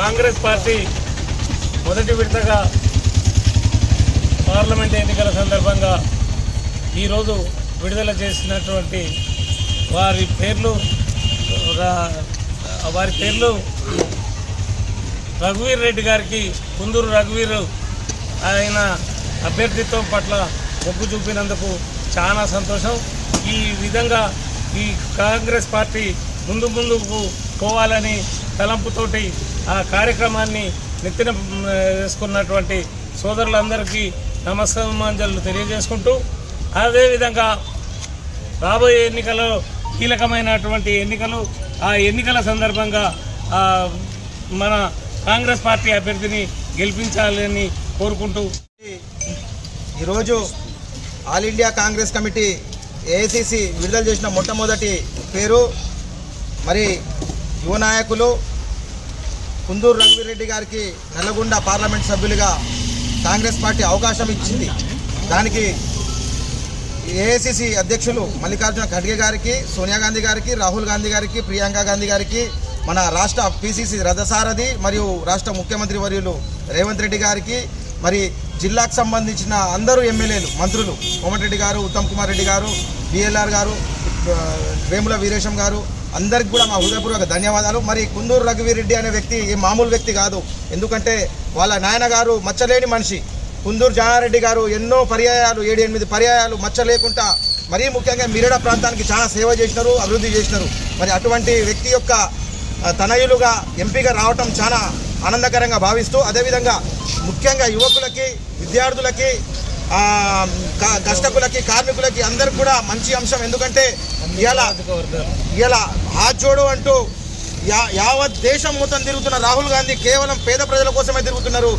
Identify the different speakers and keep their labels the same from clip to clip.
Speaker 1: Congress party మొదటి విడతగా parliament ఎన్నికల సందర్భంగా ఈరోజు విడుదల చేసినటువంటి వారి పేర్లు రఘువీర్ రెడ్డి గారికి, కుందూరు రఘువీర్ ఆయన అభ్యర్థిత్వం పట్ల మొగ్గు చూపినందుకు చాలా సంతోషం. ఈ విధంగా ఈ కాంగ్రెస్ పార్టీ ముందుకు పోవాలని తలంపుతోటి ఆ కార్యక్రమాన్ని నెత్తిన వేసుకున్నటువంటి సోదరులందరికీ నమస్కారాంజలు తెలియజేసుకుంటూ, అదేవిధంగా రాబోయే ఎన్నికల్లో కీలకమైనటువంటి ఎన్నికలు, ఆ ఎన్నికల సందర్భంగా మన కాంగ్రెస్ పార్టీ అభ్యర్థిని గెలిపించాలని కోరుకుంటూ
Speaker 2: ఈరోజు all India Congress committee AICC విడుదల చేసిన మొట్టమొదటి పేరు మరి యువ నాయకులు కుందూరు రఘువీర్ రెడ్డి గారికి నల్లగొండ పార్లమెంట్ సభ్యులుగా కాంగ్రెస్ పార్టీ అవకాశం ఇచ్చింది. దానికి ఏఐసిసి అధ్యక్షులు మల్లికార్జున ఖర్గే గారికి, సోనియా గాంధీ గారికి, రాహుల్ గాంధీ గారికి, ప్రియాంక గాంధీ గారికి, మన రాష్ట్ర పిసిసి రథసారథి మరియు రాష్ట్ర ముఖ్యమంత్రి వర్యులు రేవంత్ రెడ్డి గారికి, మరి జిల్లాకు సంబంధించిన అందరూ ఎమ్మెల్యేలు, మంత్రులు కోమటిరెడ్డి గారు, ఉత్తమ్ కుమార్ రెడ్డి గారు, బిఎల్ఆర్ గారు, వేముల వీరేశం గారు, అందరికి కూడా మా హృదయపూర్వక ధన్యవాదాలు. మరి కుందూరు రఘువీర్ రెడ్డి అనే వ్యక్తి ఏ మామూలు వ్యక్తి కాదు. ఎందుకంటే వాళ్ళ నాయన గారు మచ్చలేని మనిషి. కుందూరు జానారెడ్డి గారు ఎన్నో పర్యాయాలు, 7-8 పర్యాయాలు మచ్చ లేకుండా మరీ ముఖ్యంగా మిరడ ప్రాంతానికి చాలా సేవ చేసినారు, అభివృద్ధి చేసినారు. మరి అటువంటి వ్యక్తి యొక్క తనయులుగా ఎంపీగా రావటం చాలా ఆనందకరంగా భావిస్తూ, అదేవిధంగా ముఖ్యంగా యువకులకి, విద్యార్థులకి, కష్టకులకి, కార్మికులకి అందరికి కూడా మంచి అంశం. ఎందుకంటే ఇలా హాజోడు అంటూ యావత్ దేశం మొత్తం తిరుగుతున్న రాహుల్ గాంధీ కేవలం పేద ప్రజల కోసమే తిరుగుతున్నారు.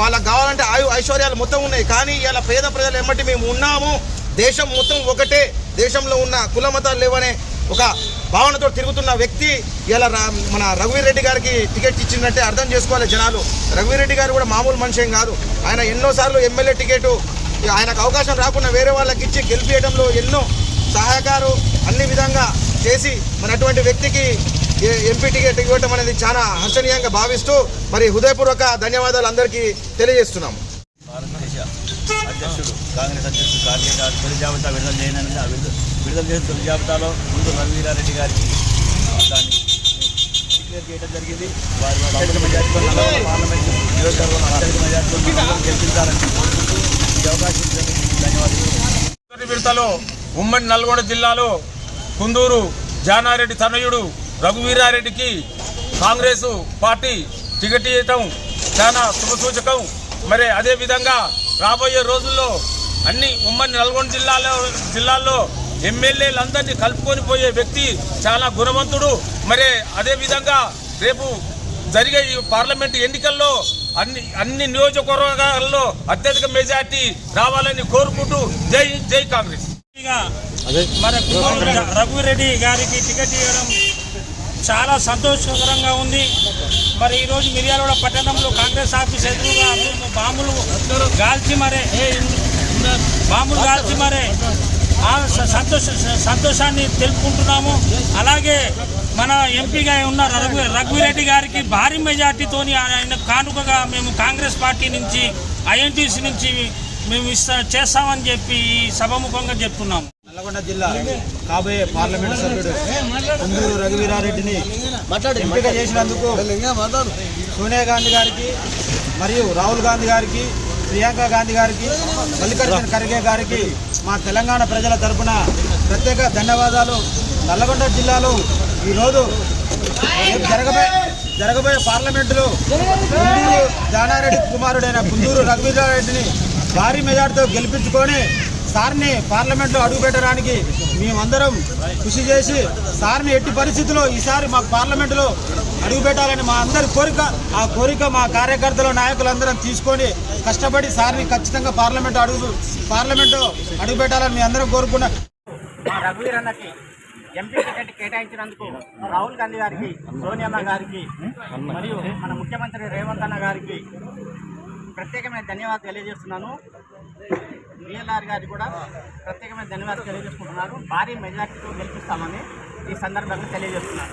Speaker 2: వాళ్ళకి కావాలంటే ఐశ్వర్యాలు మొత్తం ఉన్నాయి, కానీ ఇలా పేద ప్రజలు ఎమ్మటి మేము ఉన్నాము, దేశం మొత్తం ఒకటే, దేశంలో ఉన్న కుల మతాలు లేవనే ఒక భావనతో తిరుగుతున్న వ్యక్తి ఇలా మన రఘువీర్ రెడ్డి గారికి టికెట్ ఇచ్చినట్టే అర్థం చేసుకోవాలి జనాలు. రఘువీర్ రెడ్డి గారు కూడా మామూలు మనిషి ఏం కాదు. ఆయన ఎన్నోసార్లు ఎమ్మెల్యే టికెట్ ఆయనకు అవకాశం రాకుండా వేరే వాళ్ళకి ఇచ్చి గెలిపించడంలో ఎన్నో సహాయకారు అన్ని విధంగా చేసి మన అటువంటి వ్యక్తికి ఎంపీ టికెట్ ఇవ్వడం అనేది చాలా హర్షణీయంగా భావిస్తూ మరి హృదయపూర్వక ధన్యవాదాలు అందరికీ తెలియజేస్తున్నాము.
Speaker 3: భారతదేశ అధ్యక్షుడు కాంగ్రెస్ అధ్యక్షుడు ఖర్గే గారు తొలి జాబితా విడుదల చేసిన తొలి జాబితాలో ముందు రఘువీరారెడ్డి గారికి దాన్ని డిక్లేర్ చేయడం జరిగింది. వారి అత్యధిక మెజార్టీతో నల్లగొండ పార్లమెంట్ నియోజకవర్గంలో అత్యధిక మెజార్టీతో గెలిపించాలని కోరుకుంటూ ఈ అవకాశం ధన్యవాదాలు.
Speaker 1: మొదటి విడతలో ఉమ్మడి నల్గొండ జిల్లాలో కుందూరు జానారెడ్డి తనయుడు రఘువీరారెడ్డికి కాంగ్రెస్ పార్టీ టికెట్ ఇవ్వటం చాలా శుభసూచకం. మరి అదేవిధంగా రాబోయే రోజుల్లో అన్ని ఉమ్మడి నల్గొండ జిల్లాల్లో ఎమ్మెల్యేలందరినీ కలుపుకొని పోయే వ్యక్తి చాలా గుణవంతుడు. మరి అదేవిధంగా రేపు జరిగే ఈ పార్లమెంటు ఎన్నికల్లో అన్ని నియోజకవర్గాల్లో అత్యధిక మెజార్టీ రావాలని కోరుకుంటూ జై జై కాంగ్రెస్.
Speaker 4: మరి రఘువీర్ రెడ్డి గారికి టికెట్ ఇవ్వడం చాలా సంతోషకరంగా ఉంది. మరి ఈరోజు మిర్యాలగూడ పట్టణంలో కాంగ్రెస్ ఆఫీస్ ఎదురుగా మేము బాంబులు కాల్చి మరే సంతోషాన్ని తెలుపుకుంటున్నాము. అలాగే మన ఎంపీగా ఉన్న రఘువీర్ రెడ్డి గారికి భారీ మెజార్టీతోని ఆయన కానుకగా మేము కాంగ్రెస్ పార్టీ నుంచి, ఐఎన్టీసీ నుంచి మేము చేస్తామని చెప్పి ఈ సభాముఖంగా చెప్తున్నాము.
Speaker 2: నల్లగొండ జిల్లా కాబోయే పార్లమెంట్ సభ్యుడు కుందూరు రఘువీరారెడ్డిని ఎంపిక చేసినందుకు సోనియా గాంధీ గారికి మరియు రాహుల్ గాంధీ గారికి, ప్రియాంక గాంధీ గారికి, మల్లికార్జున ఖర్గే గారికి మా తెలంగాణ ప్రజల తరఫున ప్రత్యేక ధన్యవాదాలు. నల్లగొండ జిల్లాలో ఈరోజు జరగబోయే పార్లమెంటులో కుందూరు జానారెడ్డి కుమారుడైన కుందూరు రఘువీరారెడ్డిని భారీ మెజార్టీతో గెలిపించుకొని సార్ని పార్లమెంట్లో అడుగుపెట్టడానికి మేమందరం కృషి చేసి సార్ని ఎట్టి పరిస్థితుల్లో ఈసారి మాకు పార్లమెంటులో అడుగుపెట్టాలని మా అందరి కోరిక. ఆ కోరిక మా కార్యకర్తలు, నాయకులందరం తీసుకొని కష్టపడి సార్ని ఖచ్చితంగా పార్లమెంటు అడుగుపెట్టాలని మీ అందరం కోరుకున్నాం.
Speaker 5: మా రఘువీర్ అన్నకి ఎంపీ టికెట్ కేటాయించినందుకు రాహుల్ గాంధీ గారికి, సోనియమ్మ గారికి మరియు మన ముఖ్యమంత్రి రేవంత్ అన్న గారికి ప్రత్యేకమైన ధన్యవాదాలు తెలియజేస్తున్నాను. బిఎల్ఆర్ గారికి కూడా ప్రత్యేకమైన ధన్యవాదాలు తెలియజేసుకుంటున్నాను. భారీ మెజార్టీతో గెలిపిస్తామని ఈ సందర్భంగా తెలియజేస్తున్నాను.